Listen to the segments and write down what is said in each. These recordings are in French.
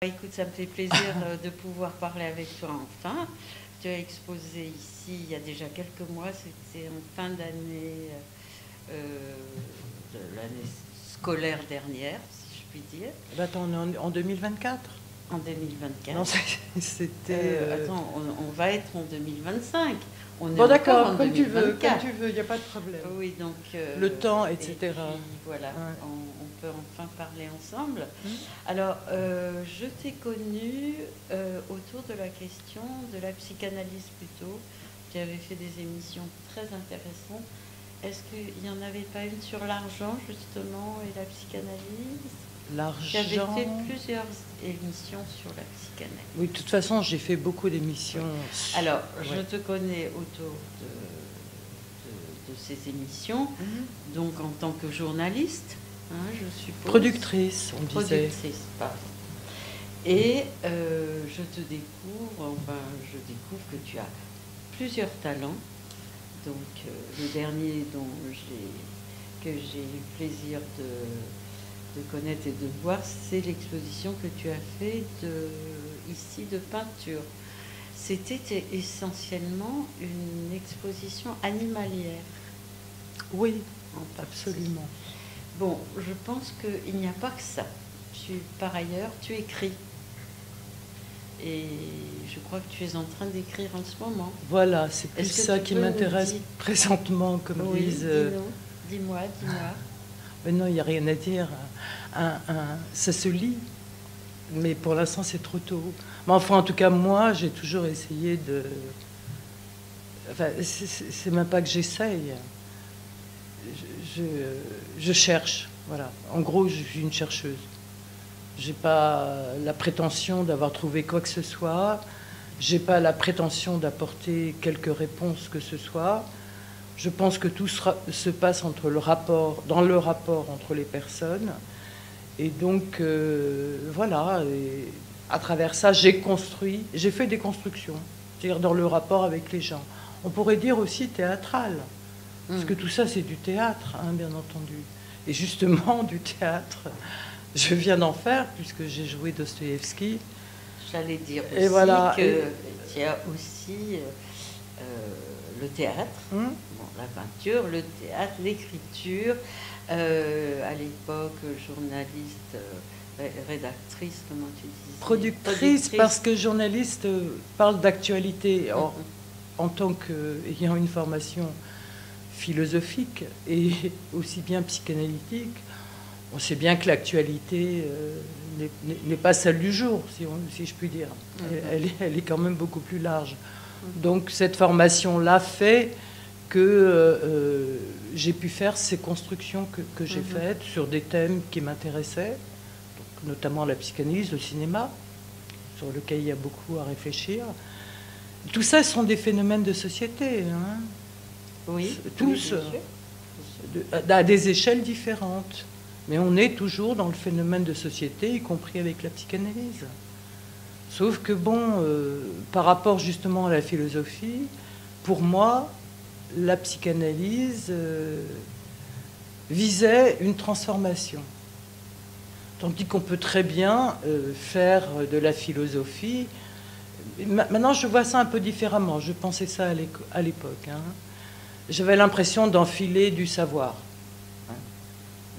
Écoute, ça me fait plaisir de pouvoir parler avec toi enfin. Tu as exposé ici il y a déjà quelques mois, c'était en fin d'année, de l'année scolaire dernière, si je puis dire, Bah, attends, on est en 2024. en 2024. Non, c'était... Attends, on va être en 2025. On est Bon, encore d'accord, en comme tu veux, 2024. il n'y a pas de problème. Oui, donc... Le temps, et etc. puis, voilà, Ouais. on peut enfin parler ensemble. Hmm. Alors, je t'ai connu autour de la question de la psychanalyse plutôt. Tu avais fait des émissions très intéressantes. Est-ce qu'il n'y en avait pas une sur l'argent, justement, et la psychanalyse? Tu avais L'argent... fait plusieurs émissions sur la psychanalyse. Oui, de toute façon, j'ai fait beaucoup d'émissions. Alors, je Ouais. te connais autour de ces émissions, donc en tant que journaliste, hein, je suppose. Productrice, on disait. Productrice, pardon. Et je te découvre, enfin, je découvre que tu as plusieurs talents. Donc, le dernier que j'ai eu le plaisir de connaître et de voir, c'est l'exposition que tu as fait ici de peinture. C'était essentiellement une exposition animalière. Oui, En partie. absolument. Bon, je pense qu'il n'y a pas que ça. Par ailleurs, tu écris. Et je crois que tu es en train d'écrire en ce moment. Voilà, c'est plus Est-ce que ça tu qui peux nous m'intéresse dire- présentement, comme Oui, disent... dis-moi. Mais non, il n'y a rien à dire. Ça se lit, mais pour l'instant, c'est trop tôt. Mais enfin, en tout cas, moi, j'ai toujours essayé de... Enfin, c'est même pas que j'essaye. Je cherche, voilà. En gros, je suis une chercheuse. J'ai pas la prétention d'avoir trouvé quoi que ce soit. J'ai pas la prétention d'apporter quelques réponses que ce soit. Je pense que tout se passe dans le rapport entre les personnes. Et donc, voilà. Et à travers ça, j'ai fait des constructions, c'est-à-dire dans le rapport avec les gens. On pourrait dire aussi théâtral, parce que tout ça, c'est du théâtre, hein, bien entendu. Et justement, du théâtre, je viens d'en faire, puisque j'ai joué Dostoïevski. J'allais dire Et aussi voilà. que tu as aussi le théâtre, Hum. bon, la peinture, le théâtre, l'écriture. À l'époque, journaliste, rédactrice, comment tu disais? Productrice, parce que journaliste parle d'actualité. Or, en tant qu'ayant une formation philosophique et aussi bien psychanalytique, on sait bien que l'actualité n'est pas celle du jour, si je puis dire. Elle est quand même beaucoup plus large. Donc cette formation-là fait que j'ai pu faire ces constructions que j'ai faites sur des thèmes qui m'intéressaient, notamment la psychanalyse, le cinéma, sur lequel il y a beaucoup à réfléchir. Tout ça sont des phénomènes de société, hein. Oui, tous, oui, à des échelles différentes. Mais on est toujours dans le phénomène de société, y compris avec la psychanalyse. Sauf que, bon, par rapport justement à la philosophie, pour moi, la psychanalyse visait une transformation. Tandis qu'on peut très bien faire de la philosophie. Maintenant, je vois ça un peu différemment. Je pensais ça à l'époque. Hein. J'avais l'impression d'enfiler du savoir.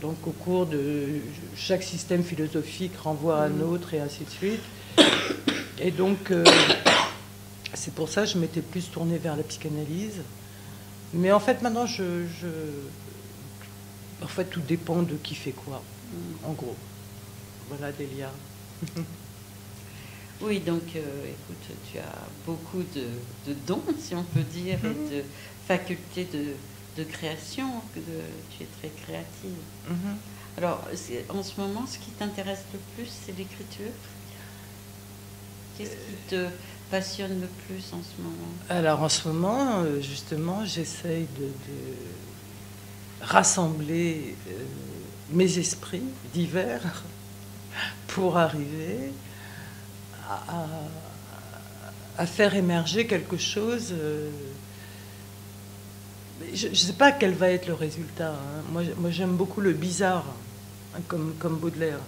Donc, au cours de chaque système philosophique renvoie à un autre et ainsi de suite. Et donc, c'est pour ça que je m'étais plus tournée vers la psychanalyse. Mais en fait, maintenant, en fait, tout dépend de qui fait quoi, en gros. Voilà, Délia. Oui, donc, écoute, tu as beaucoup de dons, si on peut dire, et de facultés de création, tu es très créative. Alors, en ce moment, ce qui t'intéresse le plus, c'est l'écriture. Qu'est-ce qui te passionne le plus en ce moment? Alors, en ce moment, justement, j'essaye de rassembler mes esprits divers pour arriver à faire émerger quelque chose. Je ne sais pas quel va être le résultat. Hein. Moi, j'aime beaucoup le bizarre, hein, comme Baudelaire.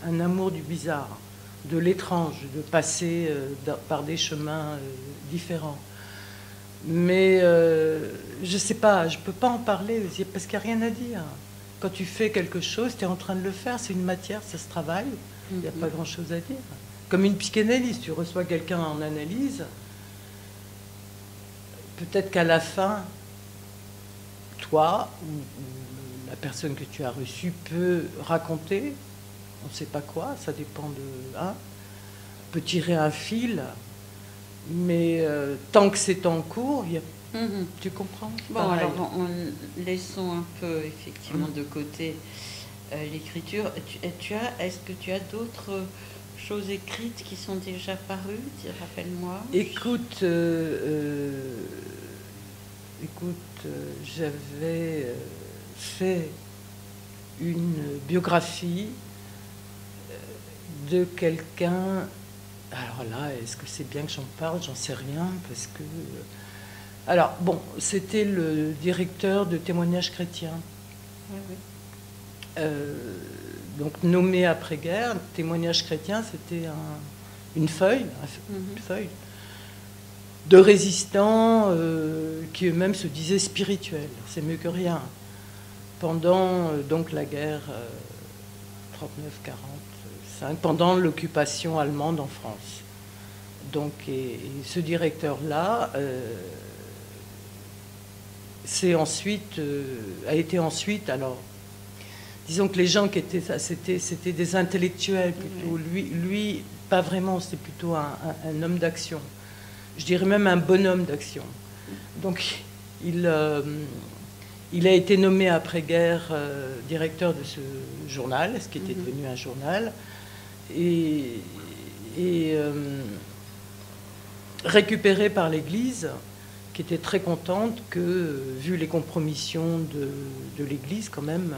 un amour du bizarre, de l'étrange, de passer par des chemins différents. Mais je ne sais pas, je ne peux pas en parler parce qu'il n'y a rien à dire. Quand tu fais quelque chose, tu es en train de le faire, c'est une matière, ça se travaille, il n'y a pas grand-chose à dire. Comme une psychanalyse, tu reçois quelqu'un en analyse, peut-être qu'à la fin, toi ou la personne que tu as reçue peut raconter, on ne sait pas quoi, ça dépend de... Hein, peut tirer un fil, mais tant que c'est en cours, il y a... Tu comprends? Bon, pareil. Alors, laissons un peu, effectivement, de côté l'écriture. Est-ce que tu as d'autres choses écrites qui sont déjà parues? Rappelle-moi. Écoute, j'avais fait une biographie de quelqu'un. Alors là, est-ce que c'est bien que j'en parle? J'en sais rien, parce que... Alors, bon, c'était le directeur de Témoignages chrétiens. Oui, oui. Donc, nommé après-guerre, Témoignages chrétiens, c'était une feuille de résistants qui eux-mêmes se disaient spirituels. C'est mieux que rien. Pendant donc la guerre 39-45, pendant l'occupation allemande en France. Donc, et ce directeur-là a été ensuite, alors, disons que les gens qui étaient, c'était des intellectuels plutôt. Lui, pas vraiment, c'était plutôt un homme d'action. Je dirais même un bonhomme d'action. Donc, il a été nommé après-guerre directeur de ce journal, ce qui était devenu un journal, et récupéré par l'Église, qui était très contente que, vu les compromissions de l'Église quand même,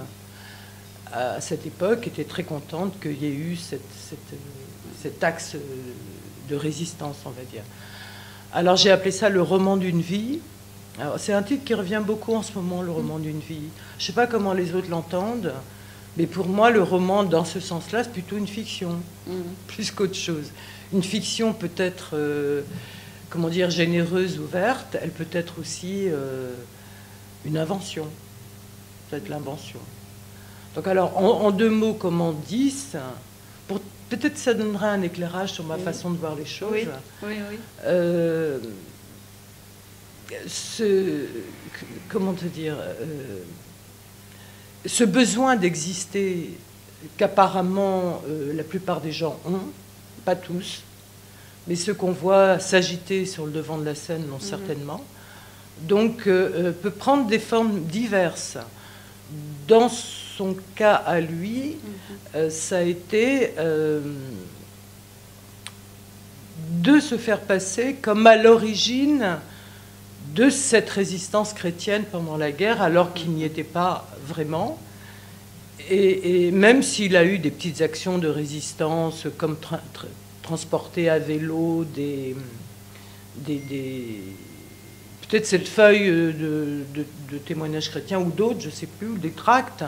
à cette époque, était très contente qu'il y ait eu cet axe de résistance, on va dire. Alors j'ai appelé ça le roman d'une vie. C'est un titre qui revient beaucoup en ce moment, le roman d'une vie. Je ne sais pas comment les autres l'entendent, mais pour moi, le roman, dans ce sens-là, c'est plutôt une fiction, plus qu'autre chose. Une fiction peut-être, comment dire, généreuse, ouverte. Elle peut être aussi une invention, peut-être l'invention. Donc alors, en deux mots, comment 10, peut-être ça donnera un éclairage sur ma façon de voir les choses. Oui. Comment te dire, ce besoin d'exister qu'apparemment la plupart des gens ont, pas tous, mais ceux qu'on voit s'agiter sur le devant de la scène l'ont certainement, donc peut prendre des formes diverses. Dans son cas à lui, ça a été de se faire passer comme à l'origine de cette résistance chrétienne pendant la guerre, alors qu'il n'y était pas vraiment. Et même s'il a eu des petites actions de résistance, comme transporter à vélo peut-être cette feuille de témoignages chrétiens ou d'autres, je ne sais plus, ou des tracts.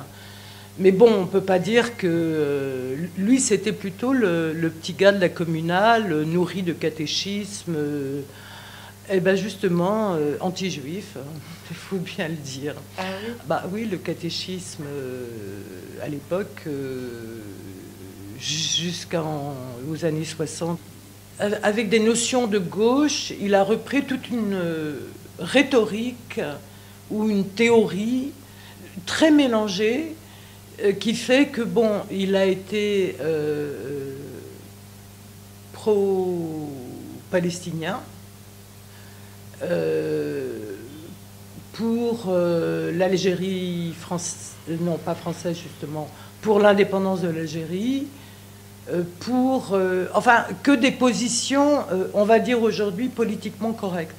Mais bon, on ne peut pas dire que... lui, c'était plutôt le petit gars de la communale, nourri de catéchisme, et bien justement, anti-juif, il faut bien le dire. Ah oui? Bah oui, le catéchisme, à l'époque, jusqu'aux années 60, avec des notions de gauche, il a repris toute une rhétorique ou une théorie très mélangée qui fait que, bon, il a été pro-palestinien pour l'Algérie française, non pas française justement, pour l'indépendance de l'Algérie, pour, enfin, que des positions, on va dire aujourd'hui, politiquement correctes.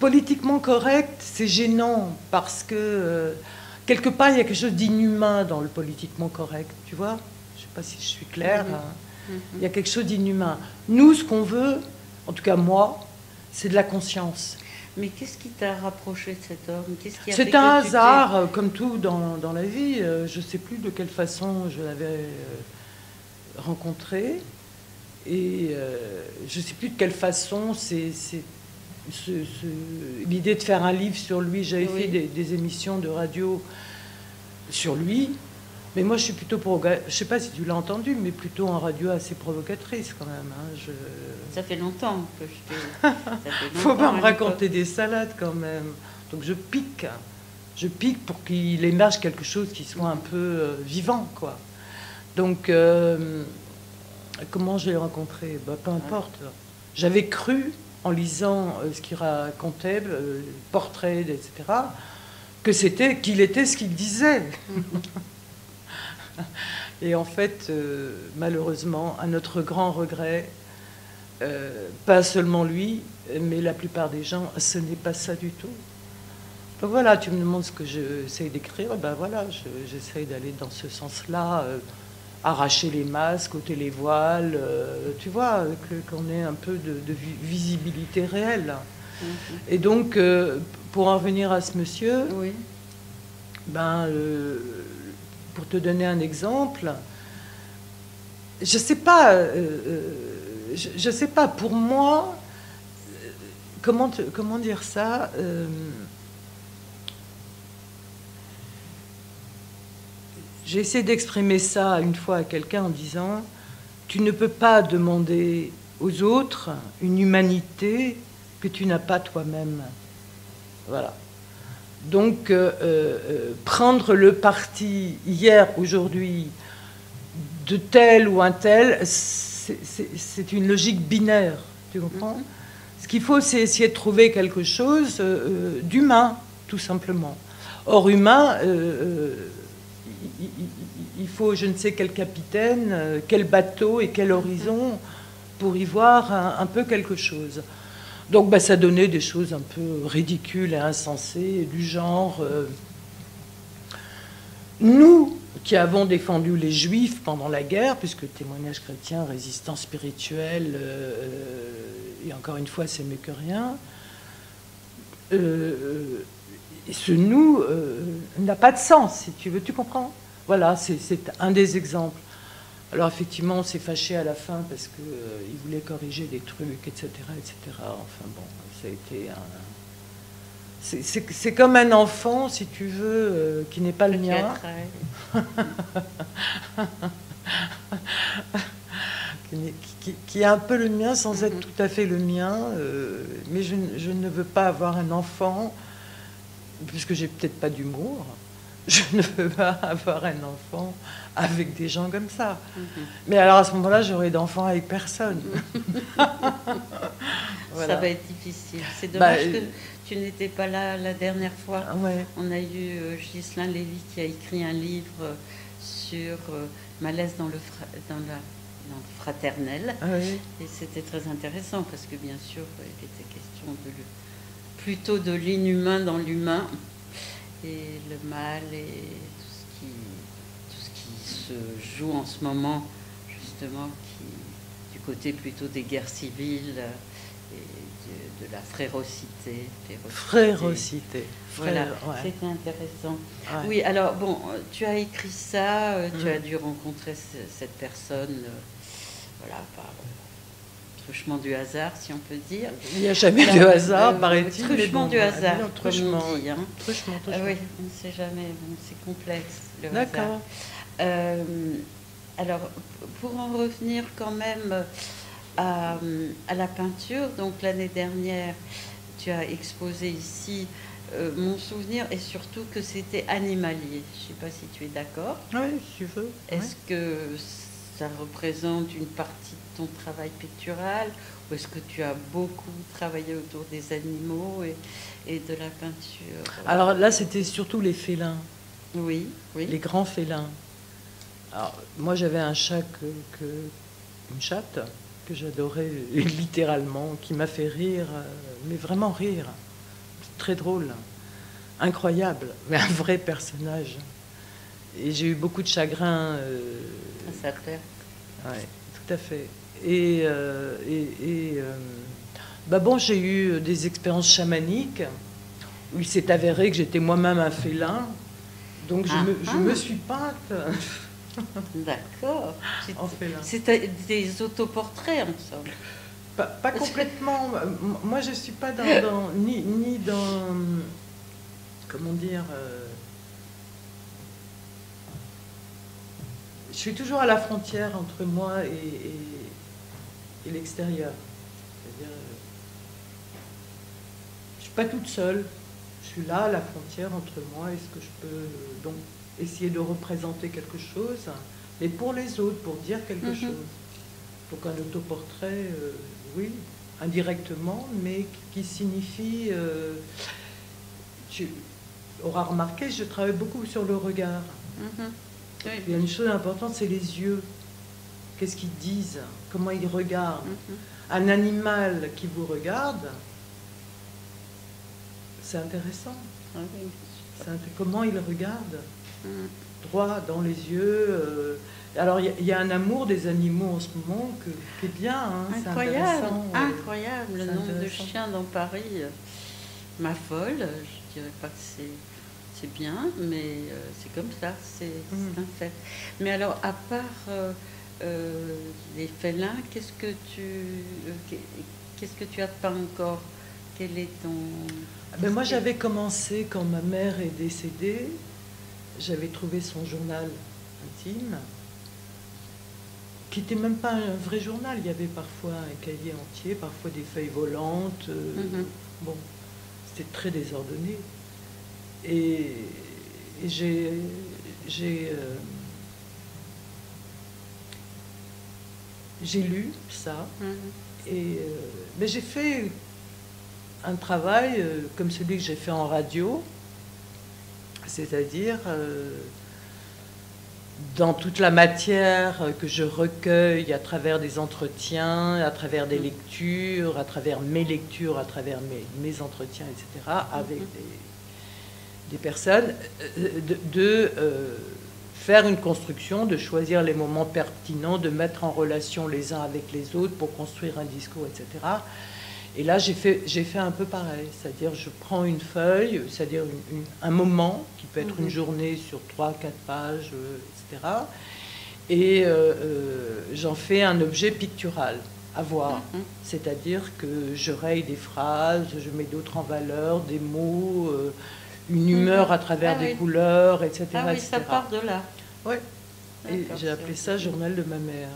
Politiquement correct, c'est gênant parce que quelque part il y a quelque chose d'inhumain dans le politiquement correct, tu vois. Je ne sais pas si je suis claire. Il y a quelque chose d'inhumain. Nous, ce qu'on veut, en tout cas moi, c'est de la conscience. Mais qu'est-ce qui t'a rapproché de cet homme? Qu'est-ce qui a fait C'est un que tu t'es... hasard, comme tout dans la vie. Je ne sais plus de quelle façon je l'avais rencontré. Et je ne sais plus de quelle façon l'idée de faire un livre sur lui. J'avais Oui. fait des émissions de radio sur lui. Mais moi, je suis plutôt je ne sais pas si tu l'as entendu, mais plutôt en radio assez provocatrice quand même. Hein. Ça fait longtemps que je t'ai... Ça fait Faut pas longtemps, me à raconter des salades quand même. Donc je pique pour qu'il émerge quelque chose qui soit un peu vivant, quoi. Donc comment je l'ai rencontré? Bah, peu importe. J'avais cru en lisant ce qu'il racontait, portraits, etc., qu'il était ce qu'il disait. Et en fait, malheureusement, à notre grand regret, pas seulement lui, mais la plupart des gens, ce n'est pas ça du tout. Donc voilà, tu me demandes ce que j'essaie d'écrire, ben voilà, j'essaie d'aller dans ce sens-là, arracher les masques, ôter les voiles, tu vois, qu'on ait un peu de visibilité réelle. Et donc, pour en revenir à ce monsieur, Oui. ben, pour te donner un exemple, je sais pas, je sais pas, pour moi, comment dire ça, j'ai essayé d'exprimer ça une fois à quelqu'un en disant, tu ne peux pas demander aux autres une humanité que tu n'as pas toi-même. Voilà. Donc, prendre le parti hier, aujourd'hui, de tel ou un tel, c'est une logique binaire, tu comprends? Ce qu'il faut, c'est essayer de trouver quelque chose d'humain, tout simplement. Or, humain, il faut je ne sais quel capitaine, quel bateau et quel horizon pour y voir un peu quelque chose. Donc ça donnait des choses un peu ridicules et insensées, du genre... nous, qui avons défendu les Juifs pendant la guerre, puisque témoignage chrétien, résistance spirituelle, et encore une fois, c'est mieux que rien, ce nous n'a pas de sens, si tu veux, tu comprends? Voilà, c'est un des exemples. Alors effectivement, on s'est fâché à la fin parce qu'il voulait corriger des trucs, etc., etc. Enfin bon, ça a été un... C'est comme un enfant, si tu veux, qui n'est pas le mien. Qui est un peu le mien sans être tout à fait le mien. Mais je ne veux pas avoir un enfant, puisque j'ai peut-être pas d'humour. Je ne veux pas avoir un enfant avec des gens comme ça. Mais alors à ce moment-là, j'aurai d'enfants avec personne. Voilà. Ça va être difficile. C'est dommage que tu n'étais pas là la dernière fois. Ouais. On a eu Ghislain Lévy qui a écrit un livre sur malaise dans le fraternel. Ah oui. Et c'était très intéressant parce que bien sûr, il était question plutôt de l'inhumain dans l'humain. Et le mal et tout ce qui se joue en ce moment, justement, du côté plutôt des guerres civiles et de la frérocité. Frérocité. Voilà, ouais. C'était intéressant. Ouais. Oui, alors, bon, tu as écrit ça, tu as dû rencontrer cette personne, voilà, par truchement du hasard, si on peut dire. Il n'y a jamais de hasard, paraît-il. Truchement du hasard, truchement, comme on dit. Hein. Truchement. Oui, on ne sait jamais, c'est complexe, le D'accord. hasard. Alors, pour en revenir quand même à la peinture, donc l'année dernière, tu as exposé ici mon souvenir est surtout que c'était animalier. Je ne sais pas si tu es d'accord. Oui, si tu veux. Est-ce que ça représente une partie de ton travail pictural ou est-ce que tu as beaucoup travaillé autour des animaux et de la peinture? Alors là, c'était surtout les félins. Oui. Les grands félins. Alors, moi, j'avais un chat une chatte que j'adorais littéralement, qui m'a fait rire, mais vraiment rire. Très drôle, incroyable, mais un vrai personnage. Et j'ai eu beaucoup de chagrin. À sa perte. Oui, tout à fait. Et Bah bon, j'ai eu des expériences chamaniques où il s'est avéré que j'étais moi-même un félin. Donc je me suis peinte D'accord. en félin. C'était des autoportraits, en somme. Pas complètement. Moi, je suis pas ni dans, comment dire, je suis toujours à la frontière entre moi et l'extérieur. C'est-à-dire, je suis pas toute seule. Je suis là, à la frontière entre moi et ce que je peux donc essayer de représenter quelque chose, mais pour les autres, pour dire quelque chose. Donc un autoportrait, oui, indirectement, mais qui signifie... tu auras remarqué, je travaille beaucoup sur le regard. Oui. Il y a une chose importante, c'est les yeux. Qu'est-ce qu'ils disent? Comment ils regardent? Un animal qui vous regarde, c'est intéressant. Ah oui. Comment il regarde? Droit dans les yeux. Alors, il y a un amour des animaux en ce moment qui est bien. Hein, incroyable, c'est incroyable. Le nombre de chiens dans Paris m'affole. Je dirais pas que c'est bien, mais c'est comme ça, c'est un fait. Mais alors, à part les félins, qu'est-ce que tu as peint encore? Quel est ton... Ben moi, j'avais commencé quand ma mère est décédée. J'avais trouvé son journal intime, qui n'était même pas un vrai journal. Il y avait parfois un cahier entier, parfois des feuilles volantes. Bon, c'était très désordonné. Et j'ai lu ça. Mais j'ai fait un travail comme celui que j'ai fait en radio, c'est-à-dire dans toute la matière que je recueille à travers des entretiens, à travers des lectures, à travers mes lectures, à travers mes entretiens, etc., avec des personnes, de faire une construction, de choisir les moments pertinents, de mettre en relation les uns avec les autres pour construire un discours, etc. Et là, j'ai fait un peu pareil, c'est-à-dire je prends une feuille, c'est-à-dire un moment, qui peut être une journée sur 3-4 pages, etc. Et j'en fais un objet pictural à voir. C'est-à-dire que je raye des phrases, je mets d'autres en valeur, des mots, une humeur à travers des couleurs, etc. Ah oui, etc. ça part de là. Oui. Et j'ai appelé ça Journal de ma mère.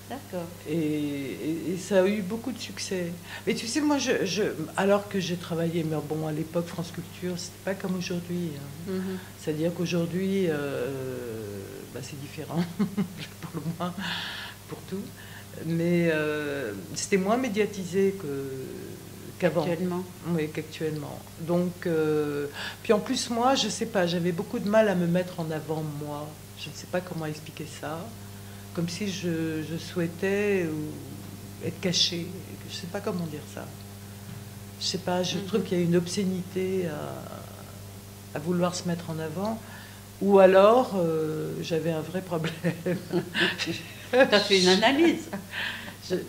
D'accord. Et ça a eu beaucoup de succès. Mais tu sais, moi, alors que j'ai travaillé, mais bon, à l'époque, France Culture, c'était pas comme aujourd'hui. Hein. C'est-à-dire qu'aujourd'hui, c'est différent, pour le moins, pour tout. Mais c'était moins médiatisé qu'avant. Actuellement. Oui, qu'actuellement. Donc, puis en plus, moi, je sais pas, j'avais beaucoup de mal à me mettre en avant, moi. Je ne sais pas comment expliquer ça. Comme si je souhaitais être cachée. Je ne sais pas comment dire ça. Je sais pas, je trouve qu'il y a une obscénité à vouloir se mettre en avant. Ou alors, j'avais un vrai problème. Tu as fait une analyse.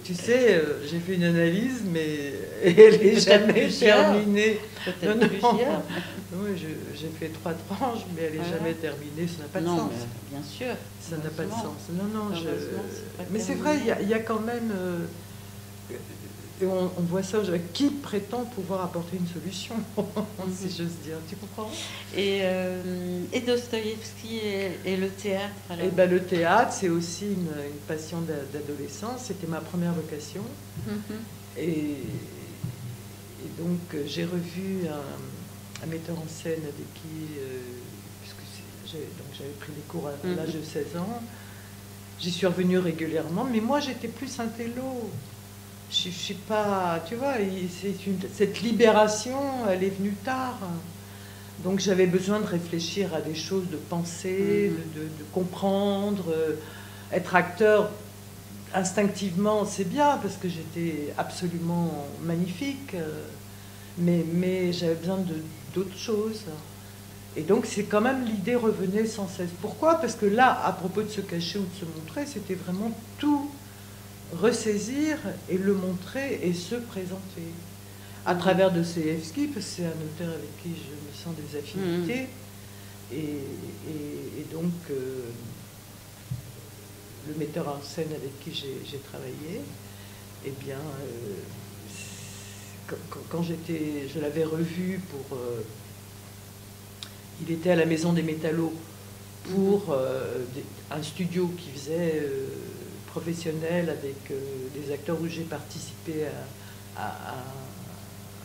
Tu sais, j'ai fait une analyse, mais elle n'est jamais terminée. Peut-être plusieurs. Oui, j'ai fait 3 tranches, mais elle n'est jamais terminée. Ça n'a pas de sens. Bien sûr. Ça n'a pas de sens. Non, mais c'est terminé. vrai, il y a quand même... on voit ça, qui prétend pouvoir apporter une solution, si j'ose dire. Tu comprends? Et Dostoïevski et le théâtre alors? Eh ben, le théâtre, c'est aussi une passion d'adolescence. C'était ma première vocation. Et donc, j'ai revu un metteur en scène avec qui... puisque j'avais pris des cours à l'âge de 16 ans. J'y suis revenue régulièrement, mais moi, j'étais plus intello. Je sais pas, tu vois, cette libération, elle est venue tard. Donc j'avais besoin de réfléchir à des choses, de penser, de comprendre. Être acteur instinctivement, c'est bien, parce que j'étais absolument magnifique, mais j'avais besoin d'autres choses. Et donc c'est quand même, l'idée revenait sans cesse. Pourquoi? Parce que là, à propos de se cacher ou de se montrer, c'était vraiment tout ressaisir et le montrer et se présenter. À travers Dostoïevski, parce que c'est un auteur avec qui je me sens des affinités. Et donc, le metteur en scène avec qui j'ai travaillé, eh bien, quand je l'avais revu pour... il était à la Maison des Métallos pour un studio qui faisait professionnel avec des acteurs où j'ai participé à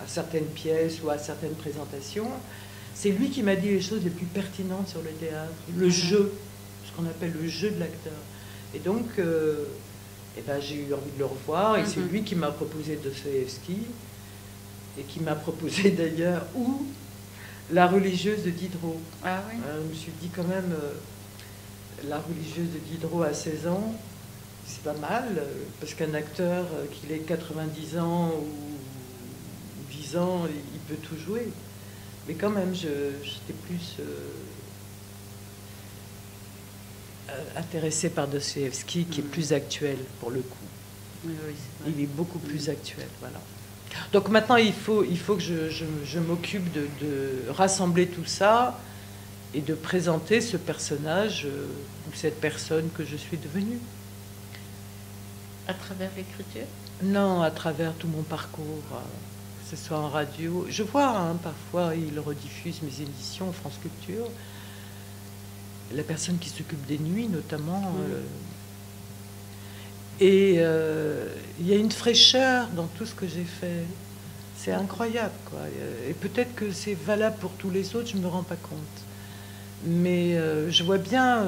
certaines pièces ou à certaines présentations. C'est lui qui m'a dit les choses les plus pertinentes sur le théâtre, le jeu, ce qu'on appelle le jeu de l'acteur. Et donc, eh ben, j'ai eu envie de le revoir, et c'est lui qui m'a proposé Dostoïevski, et qui m'a proposé d'ailleurs La religieuse de Diderot. Ah oui. Je me suis dit quand même, La religieuse de Diderot à 16 ans, c'est pas mal, parce qu'un acteur, qu'il ait 90 ans ou 10 ans, il peut tout jouer. Mais quand même, j'étais plus intéressée par Dostoïevski, qui est plus actuel pour le coup. Oui, il est beaucoup plus actuel, voilà. Donc maintenant, il faut que je m'occupe de rassembler tout ça et de présenter ce personnage ou cette personne que je suis devenue. À travers l'écriture? Non, à travers tout mon parcours, que ce soit en radio. Je vois, parfois, ils rediffusent mes éditions France Culture. La personne qui s'occupe des nuits, notamment. Et il y a une fraîcheur dans tout ce que j'ai fait. C'est incroyable, quoi. Et peut-être que c'est valable pour tous les autres, je ne me rends pas compte. Mais je vois bien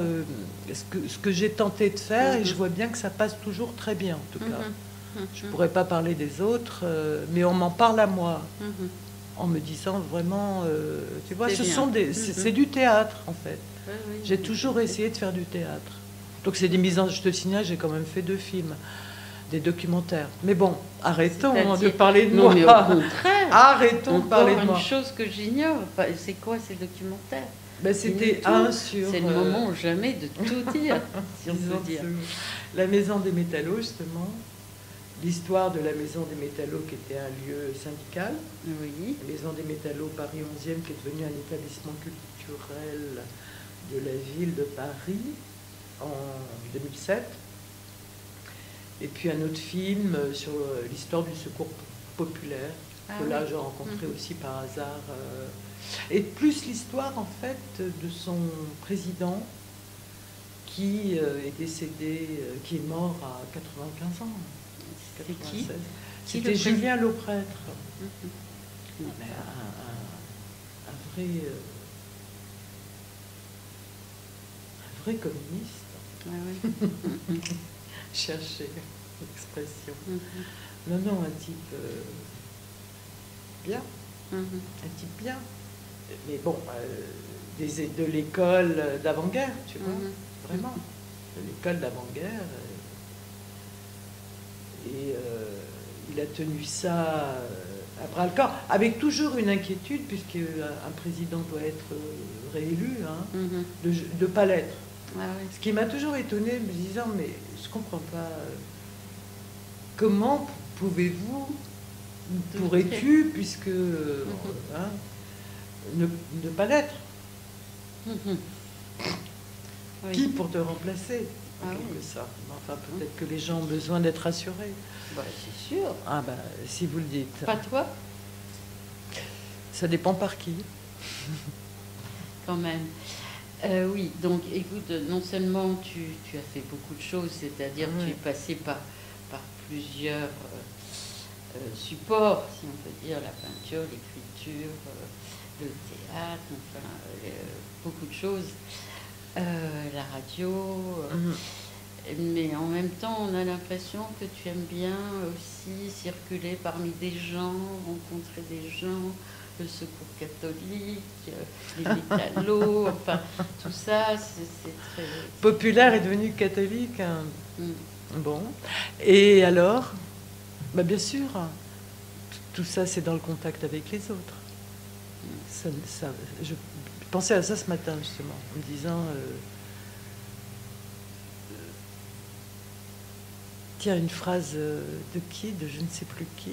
ce que j'ai tenté de faire, et je vois bien que ça passe toujours très bien, en tout cas. Je ne pourrais pas parler des autres, mais on m'en parle à moi, en me disant vraiment, tu vois, c'est du théâtre, en fait. J'ai toujours essayé de faire du théâtre. Donc c'est des mises en... Je te signale, j'ai quand même fait 2 films, des documentaires. Mais bon, arrêtons de parler de moi. Mais au contraire. Arrêtons de parler de moi. Une chose que j'ignore, c'est quoi ces documentaires? C'était sur... C'est le moment ou jamais de tout dire, si on peut dire. La Maison des Métallos, justement. L'histoire de la Maison des Métallos, qui était un lieu syndical. Oui. La Maison des Métallos, Paris 11e, qui est devenu un établissement culturel de la ville de Paris en 2007. Et puis un autre film sur l'histoire du secours populaire, que là j'ai rencontré aussi par hasard. Et plus l'histoire, en fait, de son président qui est décédé, qui est mort à 95 ans. C'est qui? C'était Julien Lauprêtre. Un vrai communiste. Ah oui. Chercher l'expression. Non, un type bien. Un type bien. Mais bon, de l'école d'avant-guerre, tu vois, vraiment. De l'école d'avant-guerre. Et il a tenu ça à bras-le-corps, avec toujours une inquiétude, puisqu'un président doit être réélu, de ne pas l'être. Ah oui. Ce qui m'a toujours étonnée, me disant, mais je ne comprends pas, comment pouvez-vous, pourrais-tu, puisque ne pas l'être? Qui pour te remplacer? Ça. Enfin, peut-être que les gens ont besoin d'être rassurés. C'est sûr. Ah si vous le dites. Pas toi? Ça dépend par qui. Quand même. Oui, donc écoute, non seulement tu as fait beaucoup de choses, c'est-à-dire tu es passé par plusieurs supports, si on peut dire, la peinture, l'écriture, le théâtre, enfin, beaucoup de choses, la radio, mais en même temps, on a l'impression que tu aimes bien aussi circuler parmi des gens, rencontrer des gens, le secours catholique, les métallos, enfin, tout ça, c'est très... Populaire est devenu catholique. Bon. Et alors, bien sûr, tout ça, c'est dans le contact avec les autres. Je pensais à ça ce matin, justement, en me disant... Tiens, une phrase de qui, de je ne sais plus qui,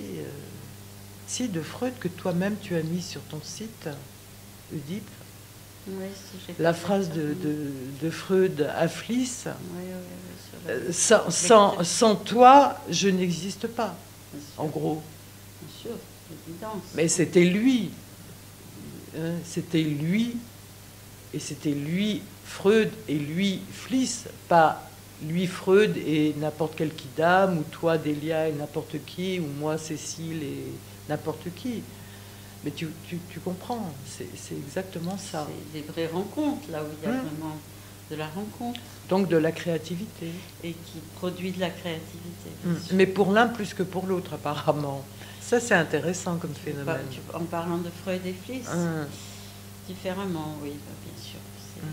si, de Freud, que toi-même tu as mis sur ton site, Oedipe. Oui, si, j'ai La fait phrase ça. de Freud à Fliss, Oui, oui, oui, sur la- sans toi, je n'existe pas, Bien sûr, en gros. bien sûr, l'évidence. Mais c'était lui, hein, c'était lui, et c'était lui, Freud, et lui, Fliss, pas lui, Freud, et n'importe quel Kidam, ou toi, Delia, et n'importe qui, ou moi, Cécile, et n'importe qui. Mais tu comprends, c'est exactement ça. C'est des vraies rencontres, là où il y a Mmh. vraiment de la rencontre Donc de la créativité. et qui produit de la créativité. bien sûr. Mais pour l'un plus que pour l'autre, apparemment. Ça, c'est intéressant comme phénomène. En parlant de Freud et Fliss, Hum. différemment, oui, bien sûr. Hum.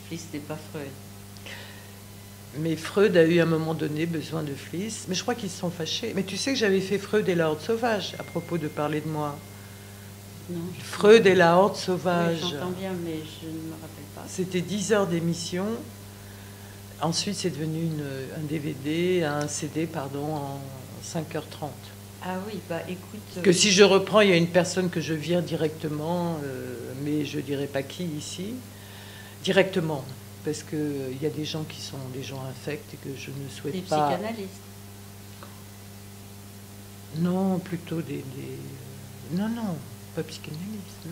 Fliss n'est pas Freud. Mais Freud a eu à un moment donné besoin de Fliss. Mais je crois qu'ils se sont fâchés. Mais tu sais que j'avais fait Freud et la horde sauvage à propos de parler de moi. Non, Freud et la horde oui, sauvage. j'entends bien, mais je ne me rappelle pas. C'était 10 heures d'émission. Ensuite, c'est devenu un DVD, un CD, pardon, en 5h30. Ah oui, bah écoute. Que si je reprends, il y a une personne que je vire directement, mais je ne dirai pas qui ici. Directement. Parce qu'il y a des gens qui sont des gens infects et que je ne souhaite Des pas. psychanalystes. Non, plutôt des. Non, non, pas psychanalyste, non.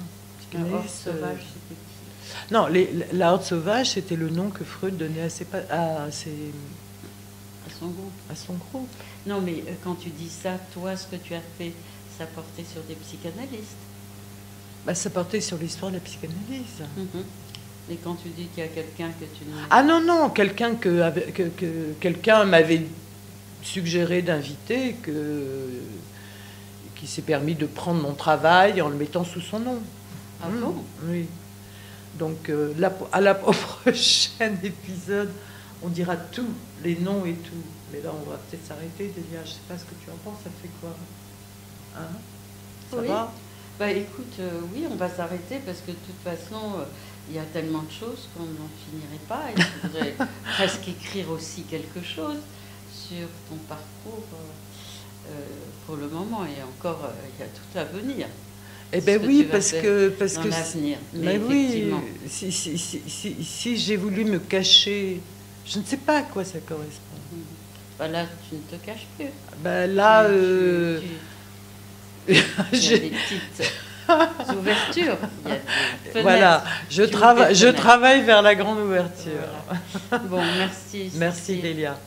Un horde Psychanalyste, sauvage, c'était qui? Non, la horde sauvage, c'était le nom que Freud donnait à À son groupe. à son groupe. Non, mais quand tu dis ça, toi, ce que tu as fait, ça portait sur des psychanalystes. Bah, ça portait sur l'histoire de la psychanalyse. Mhm. Et quand tu dis qu'il y a quelqu'un que tu ne... Ah non, non, quelqu'un que quelqu'un m'avait suggéré d'inviter, qui s'est permis de prendre mon travail en le mettant sous son nom. Ah bon? Oui. Donc, à la au prochain épisode, on dira tous les noms et tout. Mais là, on va peut-être s'arrêter, Delia. Je sais pas ce que tu en penses. Ça te fait quoi? Hein? Ça Oui. va? Bah écoute, oui, on va s'arrêter parce que de toute façon, il y a tellement de choses qu'on n'en finirait pas. Et je voudrais presque écrire aussi quelque chose sur ton parcours pour le moment. Et encore, il y a tout à venir. Eh Ce bien que oui, tu vas parce faire que dans l'avenir. Mais Mais oui, effectivement, si j'ai voulu me cacher, je ne sais pas à quoi ça correspond. bah là, tu ne te caches plus. Ben là, Il y a des petites ouvertures. Il y a des fenêtres voilà, qui ouvrent des je fenêtres. travaille vers la grande ouverture. Voilà. Bon, merci. Merci Cécile. Delia.